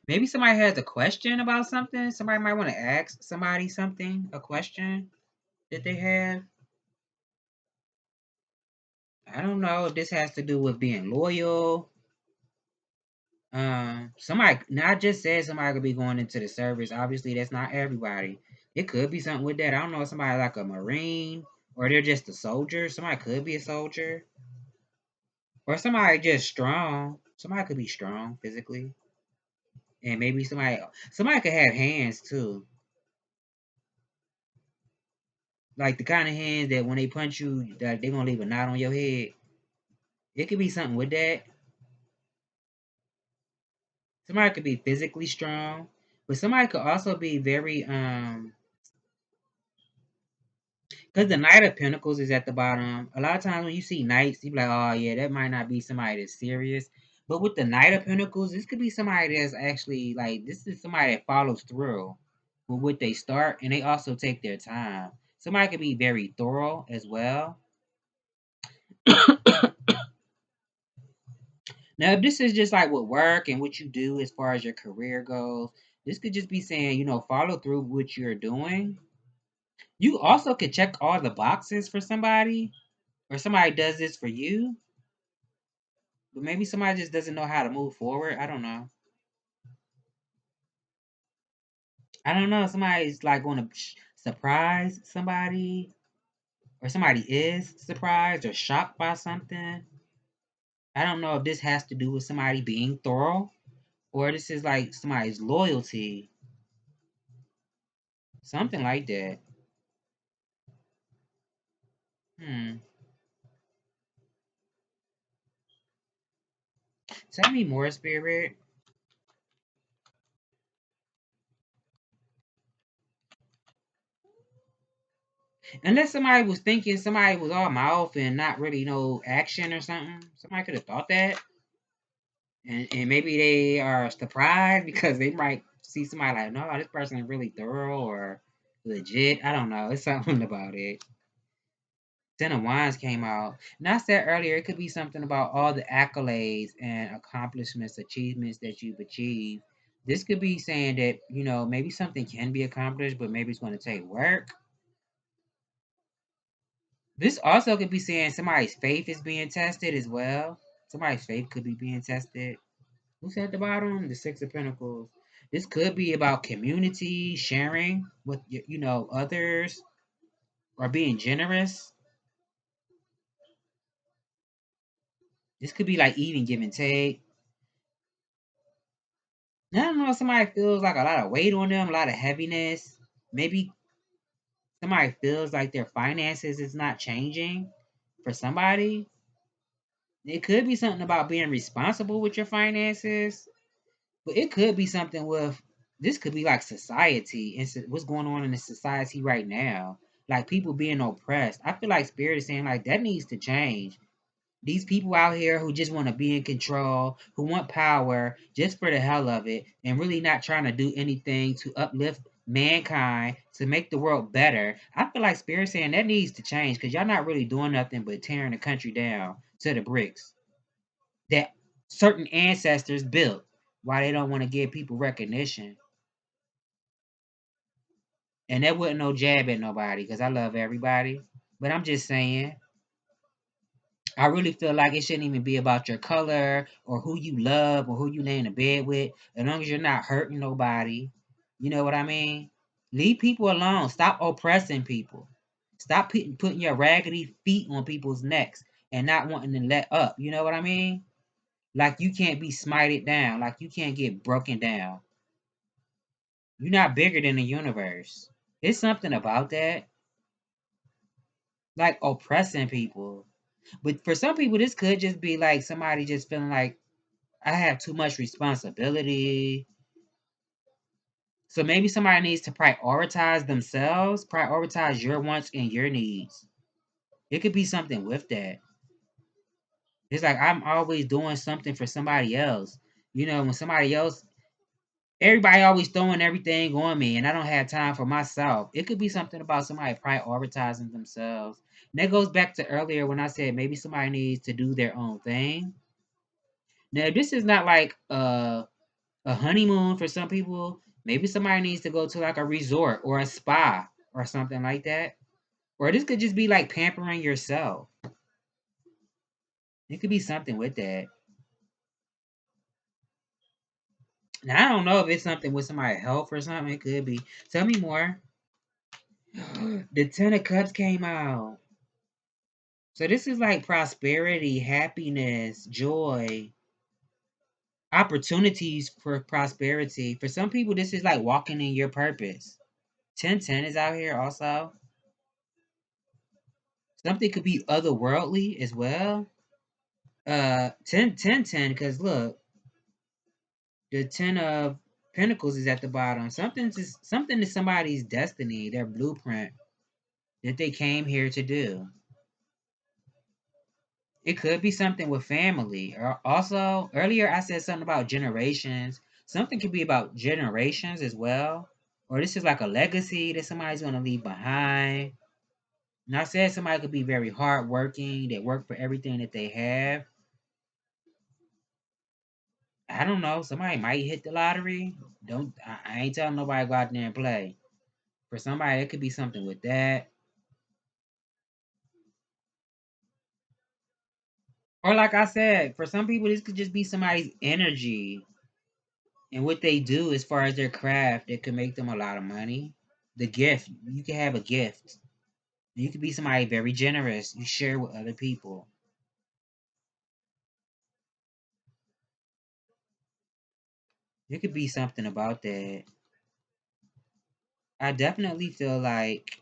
[SPEAKER 1] Maybe somebody has a question about something. Somebody might want to ask somebody something, a question that they have. I don't know if this has to do with being loyal. Somebody not just said somebody could be going into the service. Obviously, that's not everybody. It could be something with that. I don't know if somebody like a Marine or they're just a soldier. Somebody could be a soldier. Or somebody just strong. Somebody could be strong physically. And maybe somebody could have hands too. Like the kind of hands that when they punch you, that they're gonna leave a knot on your head. It could be something with that. Somebody could be physically strong, but somebody could also be very because the Knight of Pentacles is at the bottom. A lot of times when you see knights, you be like, oh yeah, that might not be somebody that's serious. But with the Knight of Pentacles, this could be somebody that's actually like this is somebody that follows through with what they start, and they also take their time. Somebody could be very thorough as well. Now, if this is just like with work and what you do as far as your career goes, this could just be saying, follow through what you're doing. You also could check all the boxes for somebody, or somebody does this for you, but maybe somebody just doesn't know how to move forward. I don't know. I don't know. Somebody's like going to surprise somebody, or somebody is surprised or shocked by something. I don't know if this has to do with somebody being thorough, or this is like somebody's loyalty, something like that. Hmm. Tell me more, Spirit. Unless somebody was thinking somebody was all mouth and not really no action or something. Somebody could have thought that. And maybe they are surprised because they might see somebody like, no, this person is really thorough or legit. I don't know. It's something about it. Ten of Wands came out. And I said earlier, it could be something about all the accolades and accomplishments, achievements that you've achieved. This could be saying that, maybe something can be accomplished, but maybe it's going to take work. This also could be saying somebody's faith is being tested as well. Somebody's faith could be being tested. Who's at the bottom? The Six of Pentacles. This could be about community, sharing with others, or being generous. This could be like even give and take. I don't know if somebody feels like a lot of weight on them, a lot of heaviness. Maybe somebody feels like their finances is not changing for somebody. It could be something about being responsible with your finances. But it could be something with this could be like society and what's going on in the society right now. Like people being oppressed. I feel like Spirit is saying like that needs to change. These people out here who just want to be in control, who want power just for the hell of it, and really not trying to do anything to uplift mankind, to make the world better. I feel like Spirit saying that needs to change because y'all not really doing nothing but tearing the country down to the bricks that certain ancestors built. Why they don't want to give people recognition. And that wasn't no jab at nobody because I love everybody. But I'm just saying, I really feel like it shouldn't even be about your color or who you love or who you lay in the bed with, as long as you're not hurting nobody. You know what I mean? Leave people alone. Stop oppressing people. Stop putting your raggedy feet on people's necks and not wanting to let up. You know what I mean? Like you can't be smited down. Like you can't get broken down. You're not bigger than the universe. It's something about that. Like oppressing people. But for some people, this could just be like somebody just feeling like I have too much responsibility. So maybe somebody needs to prioritize themselves, prioritize your wants and your needs. It could be something with that. It's like I'm always doing something for somebody else. You know, when somebody else, everybody always throwing everything on me and I don't have time for myself. It could be something about somebody prioritizing themselves. And that goes back to earlier when I said maybe somebody needs to do their own thing. Now, this is not like a honeymoon for some people. Maybe somebody needs to go to like a resort or a spa or something like that. Or this could just be like pampering yourself. It could be something with that. Now I don't know if it's something with somebody's health or something. It could be. Tell me more. The Ten of Cups came out. So this is like prosperity, happiness, joy, opportunities for prosperity. For some people, this is like walking in your purpose. 1010 is out here also. Something could be otherworldly as well. 10 because look, the 10 of Pentacles is at the bottom. Something is somebody's destiny, their blueprint that they came here to do. It could be something with family. Or also, earlier I said something about generations. Something could be about generations as well. Or this is like a legacy that somebody's going to leave behind. And I said somebody could be very hardworking, they work for everything that they have. I don't know. Somebody might hit the lottery. Don't I ain't telling nobody to go out there and play. For somebody, it could be something with that. Or like I said, for some people, this could just be somebody's energy and what they do as far as their craft that could make them a lot of money. The gift. You can have a gift. You could be somebody very generous. You share with other people. It could be something about that. I definitely feel like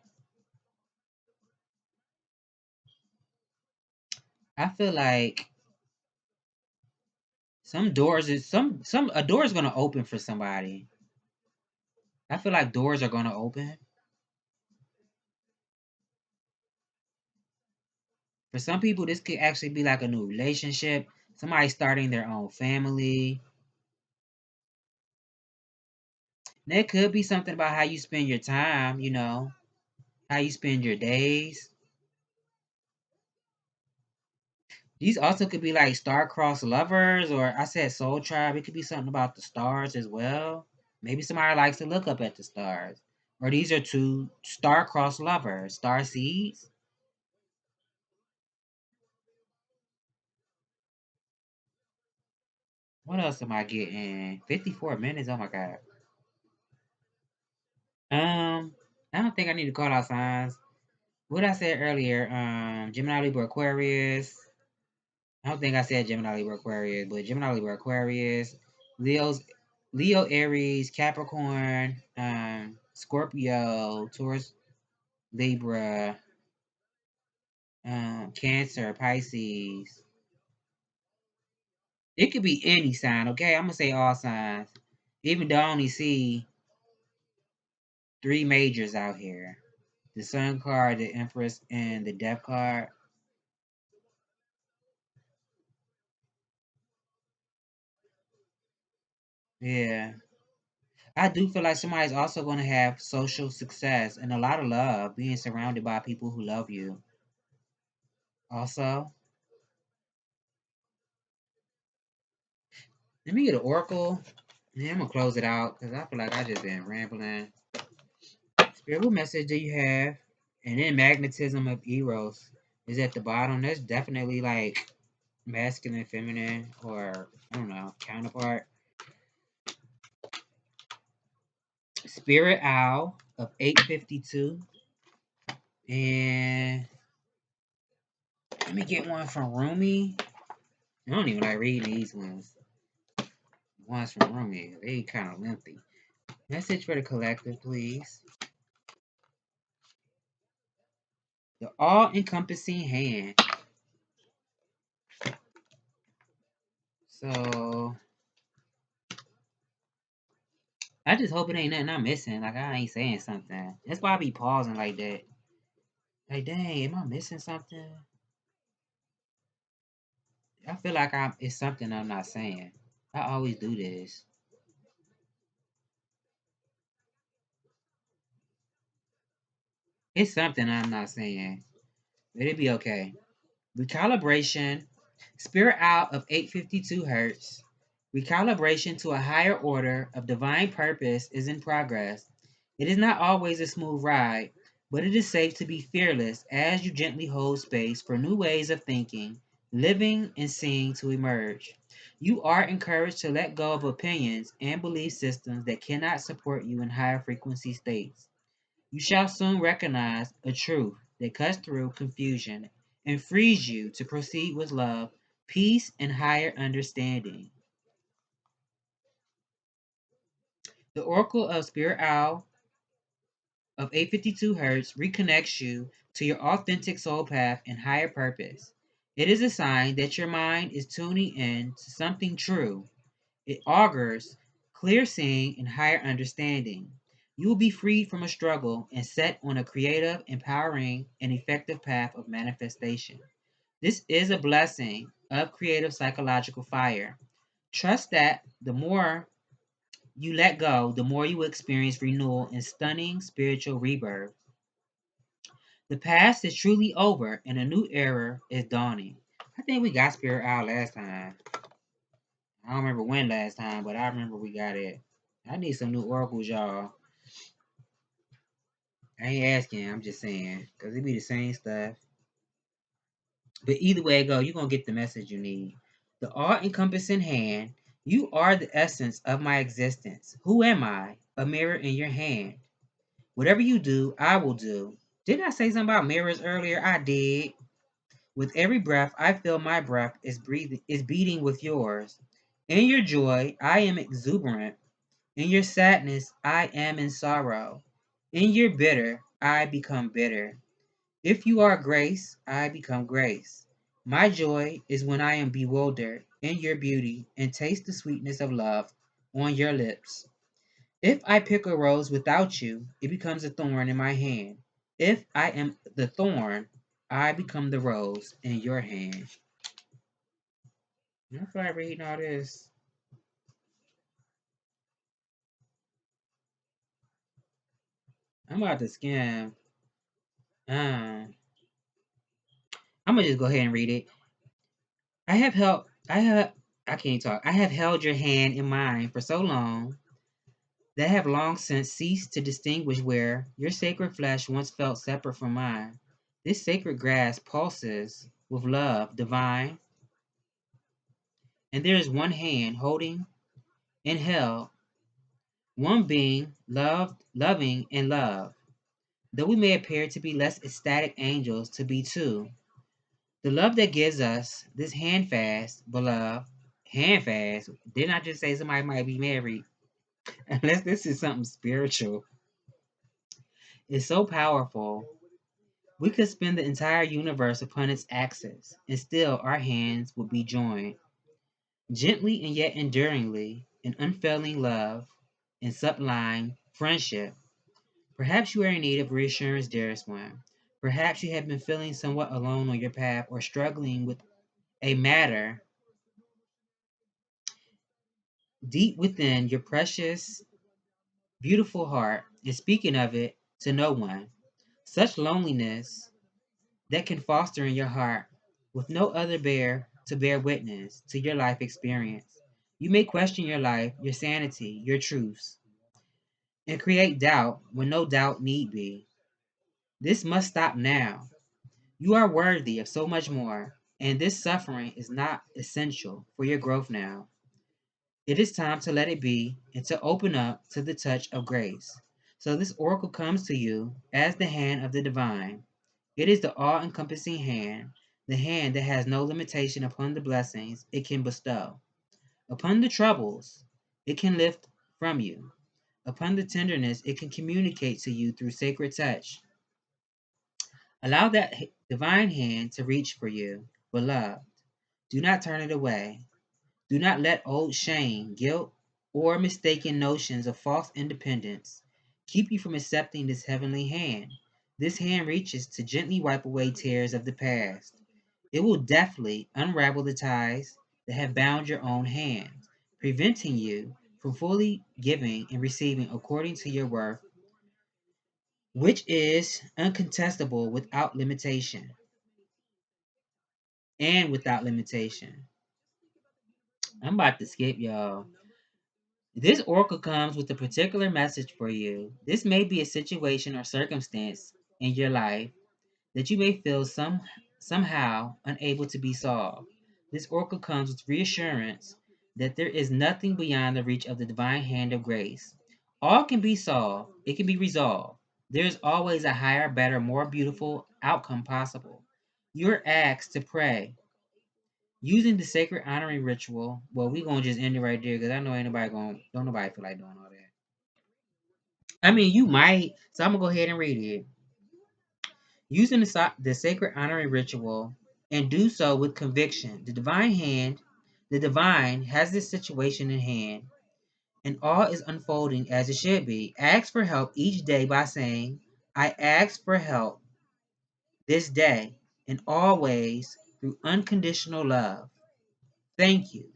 [SPEAKER 1] I feel like some a door is gonna open for somebody. I feel like doors are gonna open. For some people, this could actually be like a new relationship, somebody starting their own family. And it could be something about how you spend your time, how you spend your days. These also could be like star-crossed lovers, or I said soul tribe. It could be something about the stars as well. Maybe somebody likes to look up at the stars. Or these are two star-crossed lovers, star seeds. What else am I getting? 54 minutes. Oh my god. Um, I don't think I need to call out signs. What I said earlier, Gemini, Libra, Aquarius. I don't think I said Gemini, Libra, Aquarius, but Gemini, Libra, Aquarius, Leo, Aries, Capricorn, Scorpio, Taurus, Libra, Cancer, Pisces. It could be any sign, okay? I'm gonna say all signs, even though I only see three majors out here: the Sun card, the Empress, and the Death card. Yeah. I do feel like somebody's also going to have social success and a lot of love, being surrounded by people who love you. Also, let me get an oracle. Yeah, I'm gonna close it out because I feel like I just been rambling. Spirit, what message do you have? And then magnetism of Eros is at the bottom. That's definitely like masculine, feminine, or I don't know, counterpart. Spirit Owl of 852. And let me get one from Rumi. I don't even like reading these ones. Ones from Rumi. They kind of lengthy. Message for the collective, please. The all-encompassing hand. So I just hope it ain't nothing I'm missing. Like I ain't saying something. That's why I be pausing like that. Like, dang, am I missing something? I feel like it's something I'm not saying. I always do this. It's something I'm not saying. But it'll be okay. Recalibration. Spirit out of 852 hertz. Recalibration to a higher order of divine purpose is in progress. It is not always a smooth ride, but it is safe to be fearless as you gently hold space for new ways of thinking, living, and seeing to emerge. You are encouraged to let go of opinions and belief systems that cannot support you in higher frequency states. You shall soon recognize a truth that cuts through confusion and frees you to proceed with love, peace, and higher understanding. The Oracle of Spirit Owl of 852 Hertz reconnects you to your authentic soul path and higher purpose. It is a sign that your mind is tuning in to something true. It augurs clear seeing and higher understanding. You will be freed from a struggle and set on a creative, empowering, and effective path of manifestation. This is a blessing of creative psychological fire. Trust that the more you let go, the more you will experience renewal and stunning spiritual rebirth. The past is truly over and a new era is dawning. I think we got Spirit out last time. I don't remember when last time, but I remember we got it. I need some new oracles, y'all. I ain't asking, I'm just saying, because it be the same stuff. But either way it go, you're going to get the message you need. The all-encompassing hand, you are the essence of my existence. Who am I? A mirror in your hand. Whatever you do, I will do. Didn't I say something about mirrors earlier? I did. With every breath, I feel my breath is beating with yours. In your joy, I am exuberant. In your sadness, I am in sorrow. In your bitter, I become bitter. If you are grace, I become grace. My joy is when I am bewildered in your beauty and taste the sweetness of love on your lips. If I pick a rose without you, it becomes a thorn in my hand. If I am the thorn, I become the rose in your hand. I feel like reading all this. I'm about to scam. Um, I'm gonna just go ahead and read it. I have held. I have. I can't talk. I have held your hand in mine for so long that I have long since ceased to distinguish where your sacred flesh once felt separate from mine. This sacred grasp pulses with love divine, and there is one hand holding and held, one being loved, loving, and love. Though we may appear to be less ecstatic angels to be two, the love that gives us this handfast, beloved, handfast, didn't I just say somebody might be married? Unless this is something spiritual, is so powerful. We could spin the entire universe upon its axis, and still our hands would be joined, gently and yet enduringly, in unfailing love and sublime friendship. Perhaps you are in need of reassurance, dearest one. Perhaps you have been feeling somewhat alone on your path or struggling with a matter deep within your precious, beautiful heart, and speaking of it to no one. Such loneliness that can foster in your heart with no other bear to bear witness to your life experience. You may question your life, your sanity, your truths, and create doubt when no doubt need be. This must stop now. You are worthy of so much more, and this suffering is not essential for your growth now. It is time to let it be and to open up to the touch of grace. So this oracle comes to you as the hand of the divine. It is the all encompassing hand, the hand that has no limitation upon the blessings it can bestow, upon the troubles it can lift from you, upon the tenderness it can communicate to you through sacred touch. Allow that divine hand to reach for you, beloved. Do not turn it away. Do not let old shame, guilt, or mistaken notions of false independence keep you from accepting this heavenly hand. This hand reaches to gently wipe away tears of the past. It will deftly unravel the ties that have bound your own hands, preventing you from fully giving and receiving according to your worth, which is uncontestable without limitation and without limitation. I'm about to skip y'all. This oracle comes with a particular message for you. This may be a situation or circumstance in your life that you may feel somehow unable to be solved. This oracle comes with reassurance that there is nothing beyond the reach of the divine hand of grace. All can be solved, it can be resolved. There is always a higher, better, more beautiful outcome possible. You're asked to pray using the sacred honoring ritual. Well, we're gonna just end it right there because I know ain't nobody gonna don't nobody feel like doing all that. I mean, you might, so I'm gonna go ahead and read it. Using the sacred honoring ritual and do so with conviction. The divine has this situation in hand, and all is unfolding as it should be. Ask for help each day by saying, I ask for help this day in all ways through unconditional love. Thank you.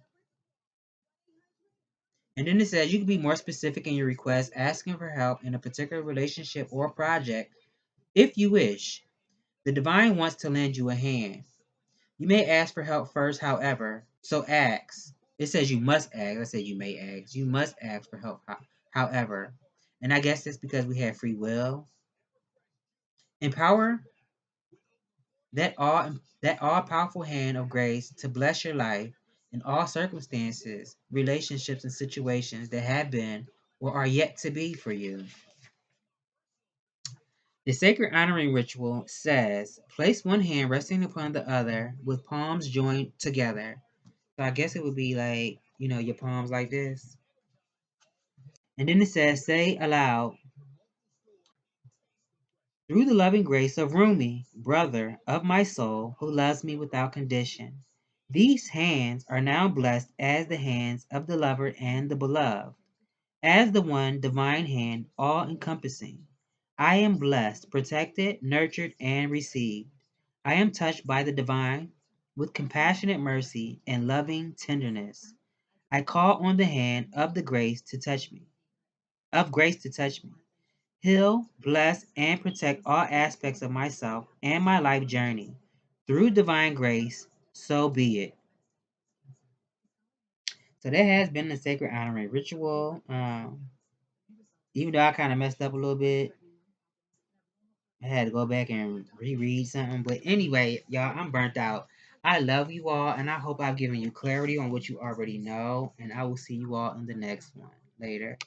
[SPEAKER 1] And then it says you can be more specific in your request, asking for help in a particular relationship or project if you wish. The divine wants to lend you a hand. You may ask for help first, however, so ask. It says you must ask. I said you may ask. You must ask for help, however. And I guess that's because we have free will. Empower that all powerful hand of grace to bless your life in all circumstances, relationships, and situations that have been or are yet to be for you. The sacred honoring ritual says place one hand resting upon the other with palms joined together. So I guess it would be like, your palms like this. And then it says, say aloud, through the loving grace of Rumi, brother of my soul, who loves me without condition. These hands are now blessed as the hands of the lover and the beloved, as the one divine hand, all encompassing. I am blessed, protected, nurtured, and received. I am touched by the divine with compassionate mercy and loving tenderness. I call on the hand of the grace to touch me, of grace to touch me. Heal, bless, and protect all aspects of myself and my life journey. Through divine grace, so be it. So that has been the sacred honoring ritual. Even though I kind of messed up a little bit, I had to go back and reread something. But anyway, y'all, I'm burnt out. I love you all, and I hope I've given you clarity on what you already know. And I will see you all in the next one. Later.